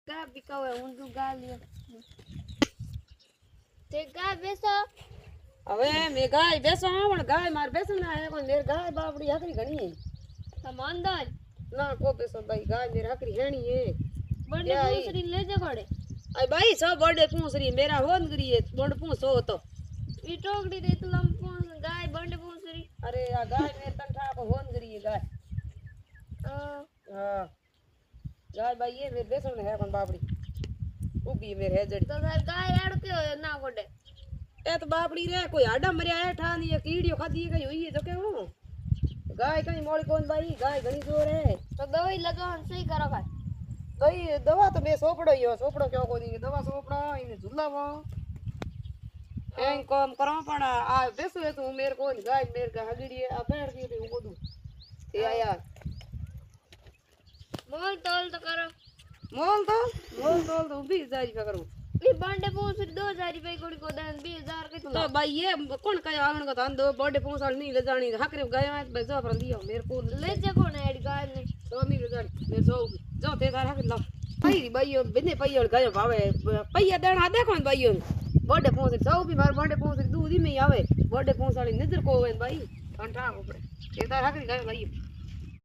गा बिकावे ऊंधू गा लियो ते गा बेसो હવે મે ગાય બેસો પણ ગાય માર બેસો ના હે કોઈ મેર ગાય બાપડી હકરી ઘણી હે समंदर ના કો બેસો ભાઈ ગાય મેર હકરી हेणी है बड़े दूसरी ले जा घोड़े आई भाई सब बर्थडे पूछ रही मेरा होन करी है बंड पूछ हो तो ई टोकड़ी रे तुलम पूछ गाय बंडे पूछ रही अरे आ गाय मेरे कंठा को होन करी है गाय हां गाय भाई ये मेरे बेसन है कौन बापड़ी उगी मेरे है जड़ी तो सर गाय एड़ के ना घोड़े ए तो बापड़ी रे कोई आडा मरिया है ठान ये कीड़ियो खादी गई हुई है तो के हूं गाय कहीं मोड़ी कौन भाई गाय घणी जोर है तो दवाई लगावन सही करो भाई भाई दवा तो मैं सोपड़ो यो सोपड़ो क्यों को दी दवा सोपड़ा इने झुलावो एं काम करो पण आ बेसो है तू मेरे को गाय मेरे का हगड़ी आ बैठ के तू को दू ए आया मोल तोल तो करो मोल तो 20000 रुपया करूं ई बंडे पूछ 2000 रुपए कोड़ी को देन 20000 के तो भाई ये कौन कहे आंगन का धंधो बर्थडे पहुंचाल नहीं ले जानी हकरे गए मैं भाई जो पर दियो मेरे को ले जा कौन एड गाय ने तो नहीं ले जानी मैं जो ते तार हक ला भाई भाईयो बिने पइयो गयो भावे पइया देना देखो भाईयो बर्थडे पहुंच सौ भी मार बर्थडे पहुंच दूध ही में आवे बर्थडे पहुंचाली नजर को भाई कंठा को पड़े ते तार हकरी गयो भाई